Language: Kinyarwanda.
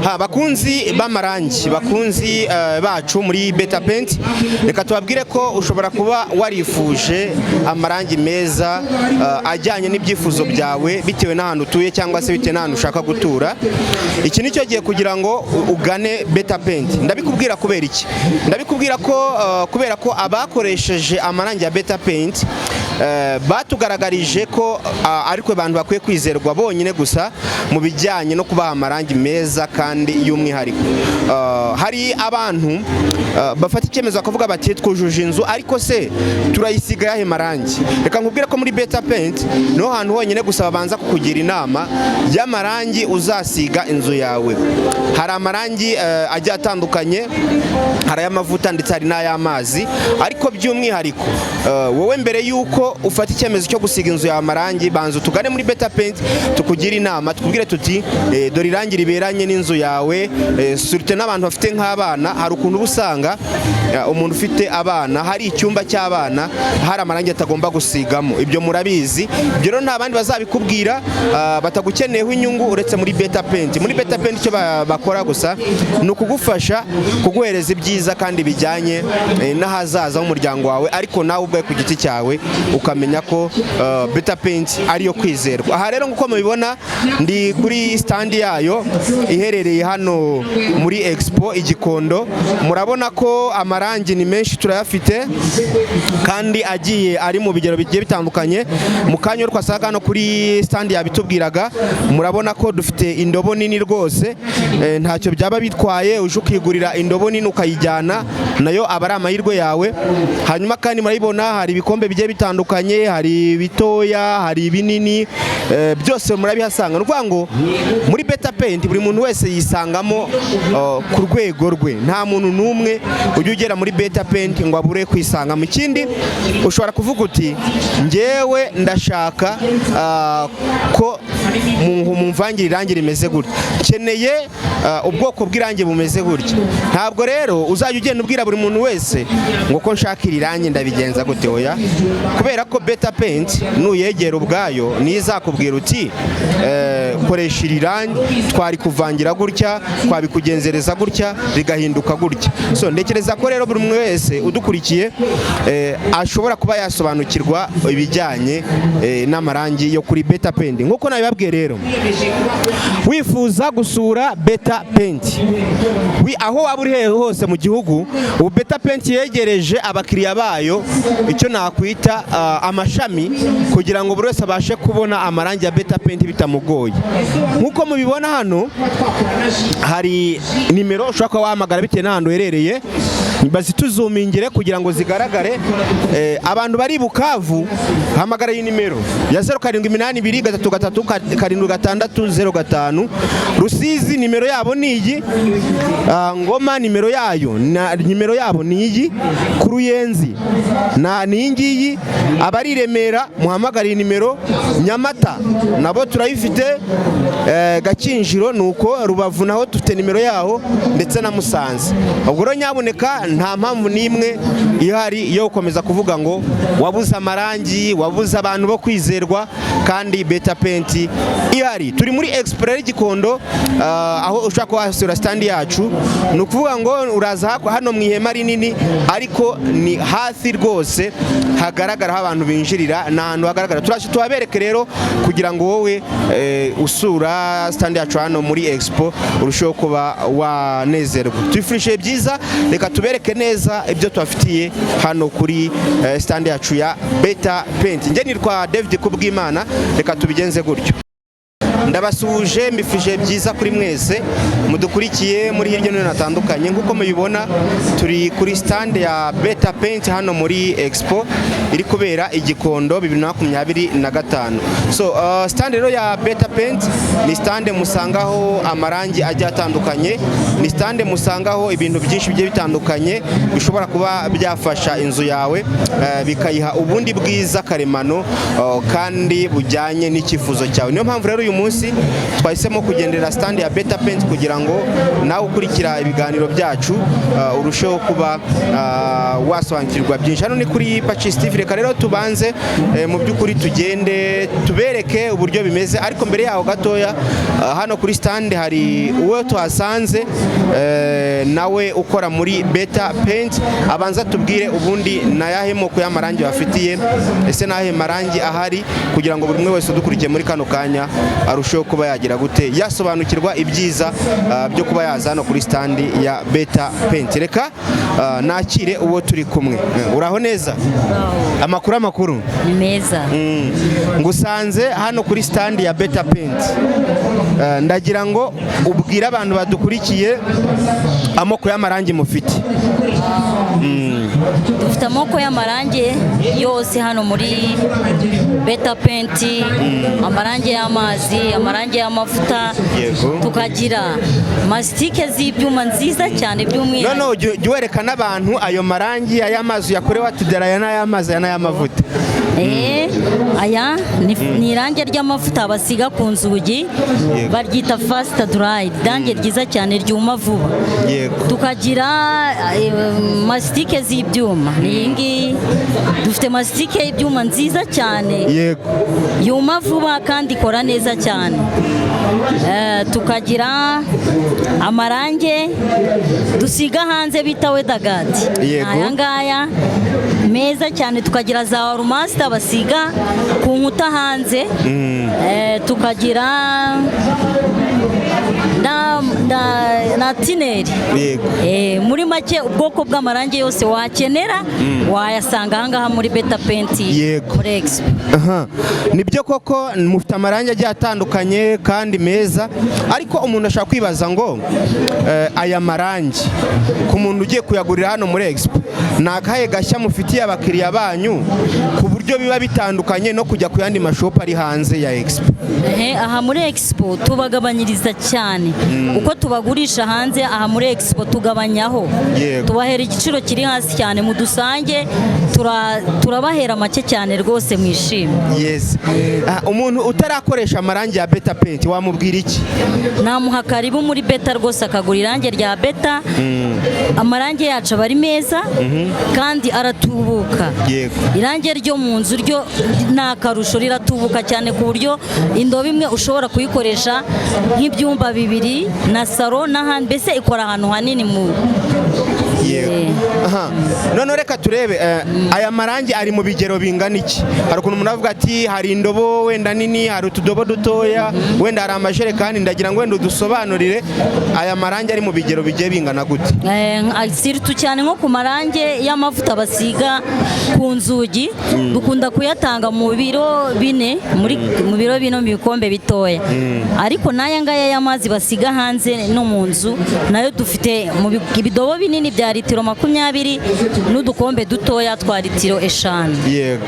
bakunzi b'amarangi bakunzi bacu muri Beta Paint, reka tubabwire ko ushobora kuba warifuje amarangi meza ajyanye n'ibyifuzo byawe bitewe n'ahantu utuye cyangwa se bitewe n'ahantu ushaka gutura. Iki nicyo gihe kugira ngo ugane Beta Paint. Ndabikubwira kubera iki? Ndabikubwira ko kubera ko abakoresheje amarangi ya Beta Paint batugaragarije ko ariko abantu bakwiye kwizerwa bonyine gusa mu bijyanye no kubaha amarangi meza kandi y'umwihariko. Hari abantu bafata icyemezo bakavuga bati twujuje inzu ariko se turayisiga yahe marangi. Reka nkubwire ko muri Beta Paint no hantu honyine gusa babanza kukugira inama y'amarangi uzasiga inzu yawe. Hari amarangi ajya atandukanye, hari ay'amavuta ndetse hari n'ay'amazi, ariko by'umwihariko wowe mbere yuko ufata icyemezo cyo gusiga inzu yawe amarangi, banza tugane muri Beta Paint tukugira inama, tukubwire tuti dore irangi riberanye n'inzu yawe. Surtout n'abantu bafite nk'abana, hari ukuntu ubusanga umuntu ufite abana hari icyumba cy'abana hari amarangi atagomba gusigamo. Ibyo murabizi, ibyo rero nta bandi bazabikubwira batagukeneyeho inyungu uretse muri Beta Paint. Muri Beta Paint icyo bakora gusa ni ukugufasha kuguhereza ibyiza kandi bijyanye n'ahazaza h'umuryango wawe, ariko nawe ubwawe ku giti cyawe ukamenya ko Beta Paint ariyo kwizerwa. Aha rero nk'uko mubibona ndi kuri stand yayo iherereye hano muri Expo Igikondo. Murabona ko amarangi ni menshi turayafite kandi agiye ari mu bigero bigiye bitandukanye. Mu kanya twasaga hano kuri stand yabitubwiraga, murabona ko dufite indobo nini rwose, ntacyo byaba bitwaye uje ukigurira indobo nini ukayijyana nayo aba ari amahirwe yawe. Hanyuma kandi murabibona hari ibikombe bigiye bitandukanye, hari bitoya, hari binini, byose murabihasanga. Nukuvuga ngo muri Beta Paint buri muntu wese yisangamo ku rwego rwe. Nta muntu n'umwe ujya ugera muri Beta Paint ngo abure kwisangamo. Ikindi ushobora kuvuga uti njyewe ndashaka ko mumvangira irangi rimeze gutya, keneye ubwoko bw'irangi bumeze gutya. Ntabwo rero uzajya ugenda ubwira buri muntu wese ngo ko nshaka iri rangi ndabigenza gute. Oya, kubera ko Beta Paint nuyegera ubwayo nizakubwira uti koresha iri rangi, twari kuvangira gutya, twabikugenzereza gutya, bigahinduka gutya. So ndekereza ko rero buri umwe wese udukurikiye ashobora kuba yasobanukirwa ibijyanye n'amarangi yo kuri Beta Paint. Nkuko nabibabwiye rero, wifuza gusura Beta Paint aho waba uri hose mu gihugu, ubu Beta Paint yegereje abakiriya bayo icyo nakwita amashami, kugira ngo buri wese abashe kubona amarangi ya Beta Paint bitamugoye. Nkuko mubibona hano hari nimero ushobora kuba wahamagara bitewe n'ahantu uherereye, bazituzumingire kugira ngo zigaragare. Abantu bari Bukavu hamagara iyi nimero ya 0782337605. Rusizi nimero yabo ni iyi, Ngoma nimero yabo ni iyi, ku Ruyenzi ni iyi ngiyi, abari Remera muhamagara iyi nimero, Nyamata nabo turayifite, Gakinjiro nuko, Rubavu naho dufite nimero yaho, ndetse na Musanze. Ubwo rero nyaboneka nta mpamvu n'imwe ihari yo gukomeza kuvuga ngo wabuze amarangi, wabuze abantu bo kwizerwa, kandi Beta Paint ihari. Turi muri Expo Igikondo, aho ushaka kuhasura stand yacu. Ni ukuvuga ngo uraza hano mu ihema rinini, ariko ni hafi rwose hagaragara aho abantu binjirira, n'ahantu hagaragara. Tuhabereke rero kugira ngo wowe usura stand yacu hano muri Expo urusheho kuba wanezerwa. Twifurije byiza, reka tubereke neza ibyo tubafitiye hano kuri stand yacu ya Beta Paint. Nge nitwa David Kubwimana, reka tubigenze gutyo. Ndabasuje, mbifuje byiza kuri mwese mudukurikiye muri hirya no hino hatandukanye. Nkuko mubibona turi kuri stand ya Beta Paint hano muri Expo iri kubera Igikondo 2025. So stand rero ya Beta Paint ni stand musangaho amarangi ajya atandukanye, ni stand musangaho ibintu byinshi bigiye bitandukanye bishobora kuba byafasha inzu yawe bikayiha ubundi bwiza karemano kandi bujyanye n'ikifuzo cyawe. Niyo mpamvu rero uyu munsi munsi twahisemo kugendera stand ya Better Paint kugira ngo nawe ukurikira ibiganiro byacu urusheho kuba wasobanukirwa byinshi. Hano ni kuri Pacis TV, reka rero tubanze mu by'ukuri tugende tubereke uburyo bimeze, ariko mbere yaho gatoya hano kuri stand hari uwo tuhasanze nawe ukora muri Better Paint, abanza tubwire ubundi nayahe moko y'amarangi bafitiye, ese nahe marangi ahari, kugira ngo buri umwe wese udukurikiye muri kano kanya arusheho kuba yagira gute yasobanukirwa ibyiza byo kuba yaza hano kuri stand ya Better Paint. Reka nakire uwo turi kumwe. Uraho neza? Amakuru ni meza. Ngusanze hano kuri stand ya Better Paint, ndagira ngo ubwire abantu badukurikiye amoko y'amarangi mufite. Dufite amoko y'amarangi yose hano muri Better Paint, amarangi y'amazi, amarangi y'amavuta, tukagira masitike z'ibyuma nziza cyane by'umwihariko. No, jya wereka n'abantu ayo marangi ay'amazi yakorewe atudera aya n'ay'amazi aya n'ay'amavuta. Aya ni irangi ry'amavuta basiga ku nzugi, baryita fast dry, irangi ryiza cyane ryuma vuba. Tukagira masitike z'ibyuma, iyi dufite masitike y'ibyuma nziza cyane yuma vuba kandi ikora neza cyane. Tukagira amarangi dusiga hanze bita wedagadi, aya ngaya meza cyane. Tukagira za Allmaster basiga ku nkuta hanze, tukagira na tineri. Muri make ubwoko bw'amarangi yose wakenera wayasanga ahangaha muri Better Paint muri Expo. Nibyo koko mufite amarangi agiye atandukanye kandi meza, ariko umuntu ashaka kwibaza ngo aya marangi ku muntu ugiye kuyagurira hano muri Expo ni akahe gashya mufitiye abakiriya banyu ku buryo biba bitandukanye no kujya ku yandi mashopu ari hanze ya Expo? Aha muri Expo tubagabanyiriza cyane uko tubagurisha hanze. Aha muri Expo tugabanyaho, tubahera igiciro kiri hasi cyane, mudusange turabahera make cyane rwose mwishime. Umuntu utarakoresha amarangi ya Better Paint wamubwira iki? Namuha karibu muri Better rwose akagura irangi rya Better. Amarangi yacu aba ari meza kandi aratubuka. Irangi ryo mu nzu ryo nta karusho, riratubuka cyane ku buryo indobo imwe ushobora kuyikoresha nk'ibyumba bibiri na salo n'ahandi, mbese ikora ahantu hanini mu none reka turebe aya marangi ari mu bigero bingana iki? Hari ukuntu umuntu avuga ati hari indobo wenda nini, hari utudobo dutoya, wenda hari amajerekani. Ndagira ngo wenda udusobanurire aya marangi ari mu bigero bigiye bingana gute? Siritu cyane nko ku marangi y'amavuta basiga ku nzugi dukunda kuyatanga mu biro 4, mu biro 4 mu bikombe bitoya, ariko n'aya ngaya y'amazi basiga hanze no mu nzu nayo dufite mu ibidobo binini bya litiro 20 n'udukombe dutoya twa litiro 5.